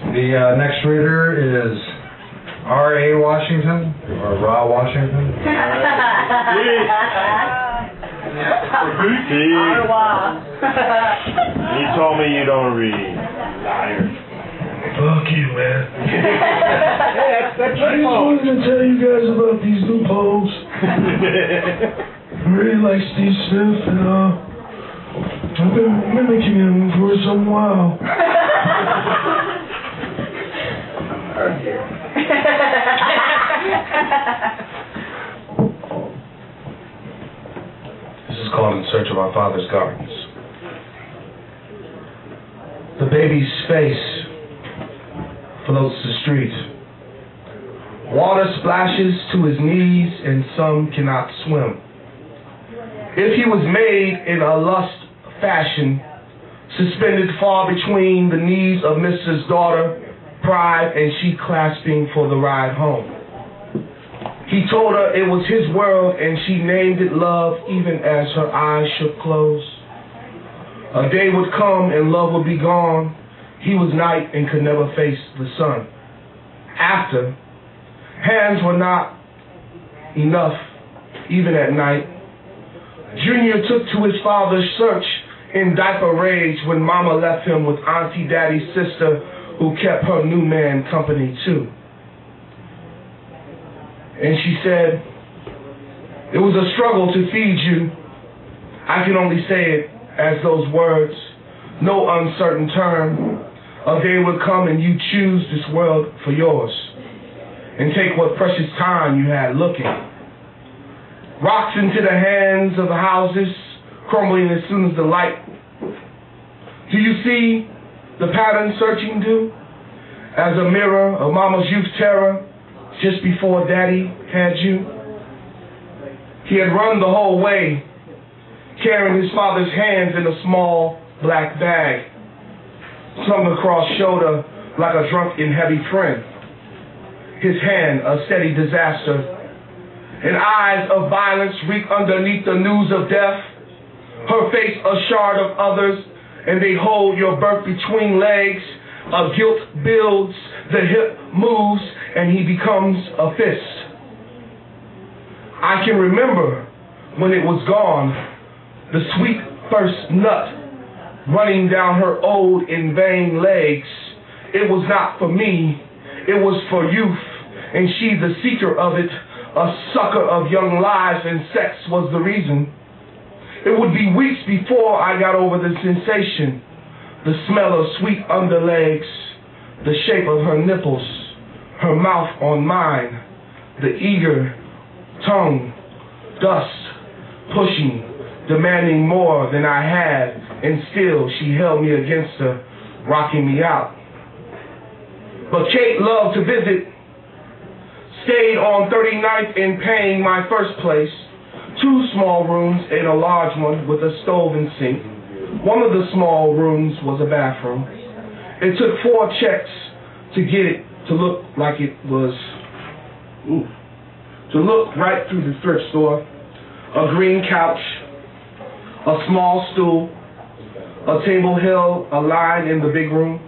The next reader is R.A. Washington, or Ra Washington. You told me you don't read. Liar. Fuck you, man. Hey, that's I just wanted to tell you guys about these new poems. I really like Steve Smith, and I've been mimicking him for some while. This is called In Search of Our Father's Gardens. The baby's face floats the street. Water splashes to his knees, and some cannot swim. If he was made in a lust fashion, suspended far between the knees of Mrs. Daughter, Pride, and she clasping for the ride home. He told her it was his world, and she named it love, even as her eyes should close. A day would come and love would be gone. He was night and could never face the sun. After, hands were not enough, even at night. Junior took to his father's search in diaper rage when Mama left him with Auntie Daddy's sister, who kept her new man company too. And she said, it was a struggle to feed you. I can only say it as those words, no uncertain term. A day would come and you choose this world for yours and take what precious time you had looking. Rocks into the hands of the houses, crumbling as soon as the light. Do you see the pattern searching do? As a mirror of Mama's youth terror, just before Daddy had you. He had run the whole way, carrying his father's hands in a small black bag, slung across shoulder like a drunk and heavy friend. His hand a steady disaster, and eyes of violence reek underneath the news of death. Her face a shard of others, and they hold your birth between legs. A guilt builds, the hip moves, and he becomes a fist. I can remember when it was gone, the sweet first nut running down her old and vain legs. It was not for me, it was for youth, and she the seeker of it, a sucker of young lives, and sex was the reason. It would be weeks before I got over the sensation, the smell of sweet underlegs, the shape of her nipples, her mouth on mine, the eager tongue, dust, pushing, demanding more than I had, and still she held me against her, rocking me out. But Kate loved to visit, stayed on 39th and paying my first place, 2 small rooms and a large one with a stove and sink. One of the small rooms was a bathroom. It took 4 checks to get it to look like it was, to look right through the thrift store. A green couch, a small stool, a table held a line in the big room.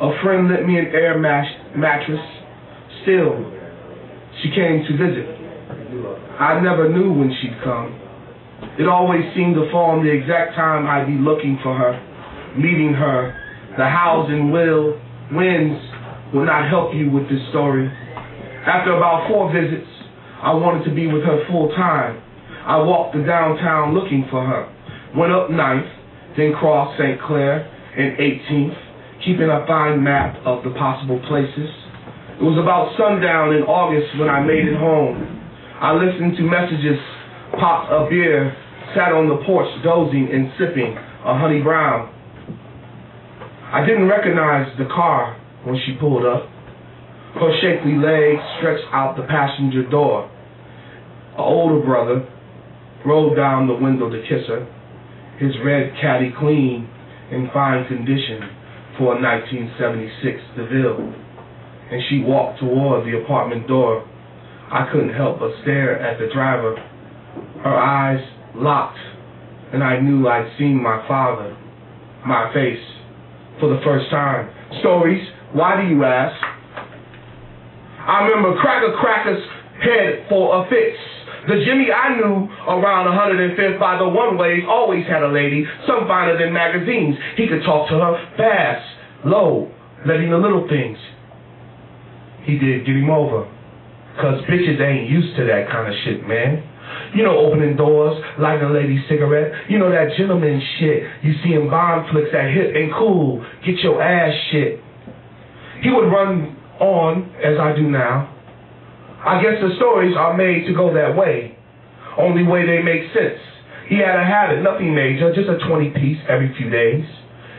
A friend lent me an air mattress. Still, she came to visit. I never knew when she'd come. It always seemed to fall on the exact time I'd be looking for her, meeting her. The hows and winds will not help you with this story. After about 4 visits, I wanted to be with her full time. I walked the downtown looking for her, went up 9th, then crossed St. Clair and 18th, keeping a fine map of the possible places. It was about sundown in August when I made it home. I listened to messages, popped a beer, sat on the porch dozing and sipping a honey brown. I didn't recognize the car when she pulled up. Her shapely legs stretched out the passenger door. An older brother rolled down the window to kiss her, his red caddy clean in fine condition for a 1976 DeVille. And she walked toward the apartment door. I couldn't help but stare at the driver. Her eyes locked, and I knew I'd seen my father, my face, for the first time. Stories Why do you ask? I remember Cracker's head for a fix. The Jimmy I knew around 105th by the one-ways always had a lady, some finer than magazines. He could talk to her fast, low, letting the little things. He did get him over. Cause bitches ain't used to that kind of shit, man. You know, opening doors, lighting a lady's cigarette. You know that gentleman shit. You see in Bond flicks, that hip and cool, get your ass shit. He would run on, as I do now. I guess the stories are made to go that way. Only way they make sense. He had a habit, nothing major, just a 20-piece every few days.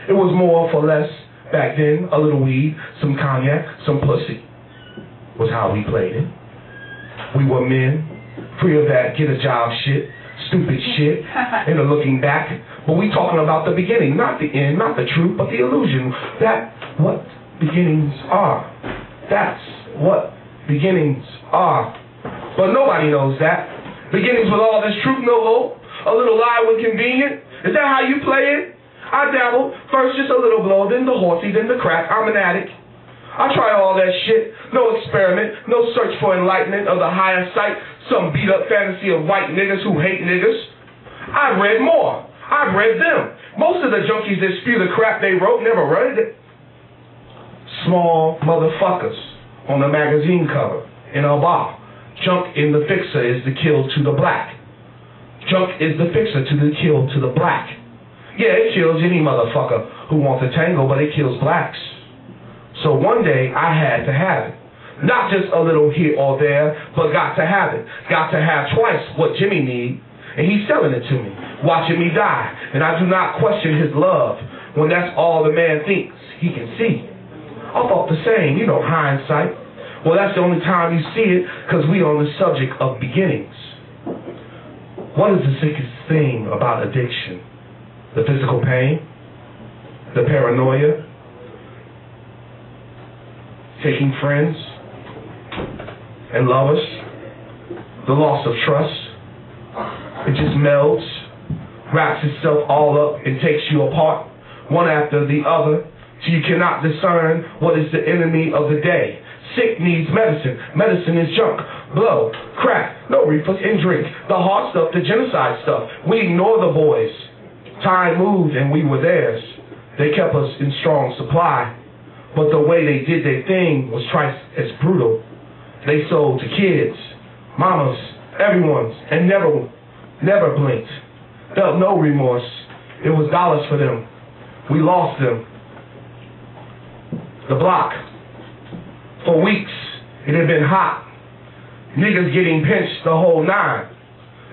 It was more for less back then. A little weed, some cognac, some pussy was how we played it. We were men, free of that get a job shit, stupid shit, and the looking back. But we talking about the beginning, not the end, not the truth, but the illusion. That's what beginnings are. That's what beginnings are. But nobody knows that. Beginnings with all this truth, no hope. A little lie when convenient. Is that how you play it? I dabble. First just a little blow, then the horsey, then the crack. I'm an addict. I try all that shit. No experiment. No search for enlightenment of the higher sight. Some beat up fantasy of white niggas who hate niggas. I've read more. I've read them. Most of the junkies that spew the crap they wrote never read it. Small motherfuckers on the magazine cover in a bar. Junk in the fixer is the kill to the black. Junk is the fixer to the kill to the black. Yeah, it kills any motherfucker who wants a tango, but it kills blacks. So one day I had to have it. Not just a little here or there, but got to have it. Got to have twice what Jimmy need, and he's selling it to me, watching me die. And I do not question his love when that's all the man thinks he can see. I thought the same, you know, hindsight. Well, that's the only time you see it, because we on the subject of beginnings. What is the sickest thing about addiction? The physical pain? The paranoia? Taking friends and lovers? The loss of trust? It just melds, wraps itself all up, and takes you apart, one after the other, till you cannot discern what is the enemy of the day. Sick needs medicine. Medicine is junk. Blow, crack, no reefers, and drink. The hard stuff, the genocide stuff. We ignore the boys. Time moved and we were theirs. They kept us in strong supply. But the way they did their thing was twice as brutal. They sold to kids, mamas, everyone's, and never blinked. Felt no remorse. It was dollars for them. We lost them. The block. For weeks, it had been hot. Niggas getting pinched the whole nine.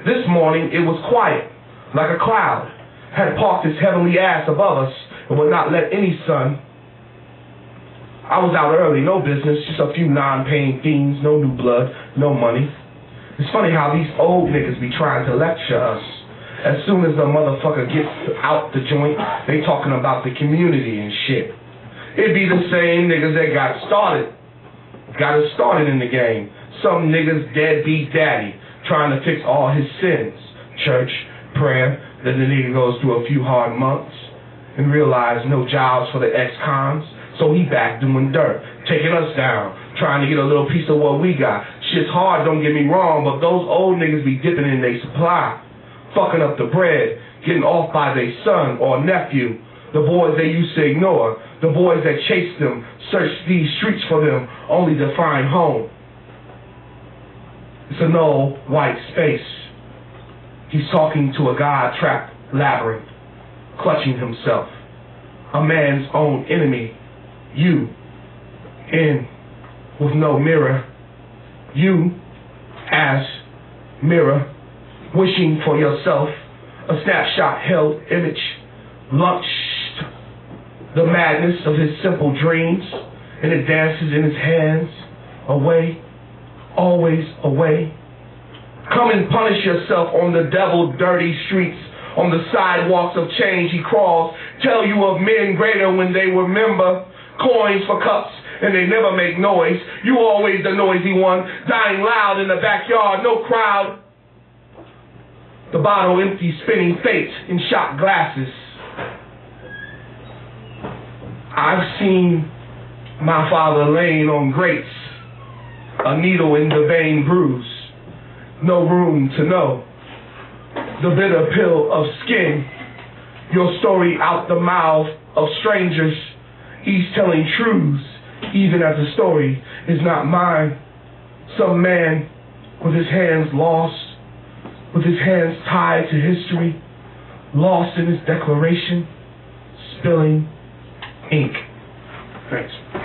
This morning, it was quiet, like a cloud. Had parked its heavenly ass above us and would not let any sun. I was out early, no business, just a few non-paying fiends, no new blood, no money. It's funny how these old niggas be trying to lecture us. As soon as the motherfucker gets out the joint, they talking about the community and shit. It be the same niggas that got us started in the game. Some niggas deadbeat daddy, trying to fix all his sins. Church, prayer, then the nigga goes through a few hard months and realize no jobs for the ex-cons. So he back doing dirt, taking us down, trying to get a little piece of what we got. Shit's hard, don't get me wrong, but those old niggas be dipping in their supply, fucking up the bread, getting off by their son or nephew, the boys they used to ignore, the boys that chased them, searched these streets for them, only to find home. It's a null white space. He's talking to a God-trapped labyrinth, clutching himself, a man's own enemy. You, in with no mirror. You, as mirror, wishing for yourself, a snapshot held image, launched the madness of his simple dreams, and it dances in his hands, away, always away. Come and punish yourself on the devil dirty streets, on the sidewalks of change he crawls, tell you of men greater when they remember. Coins for cups, and they never make noise. You always the noisy one, dying loud in the backyard, no crowd. The bottle empty, spinning fate in shot glasses. I've seen My father laying on grates, a needle in the vein bruise, no room to know. The bitter pill of skin, your story out the mouth of strangers, each telling truths, even as the story is not mine. Some man with his hands lost, with his hands tied to history, lost in his declaration, spilling ink. Thanks.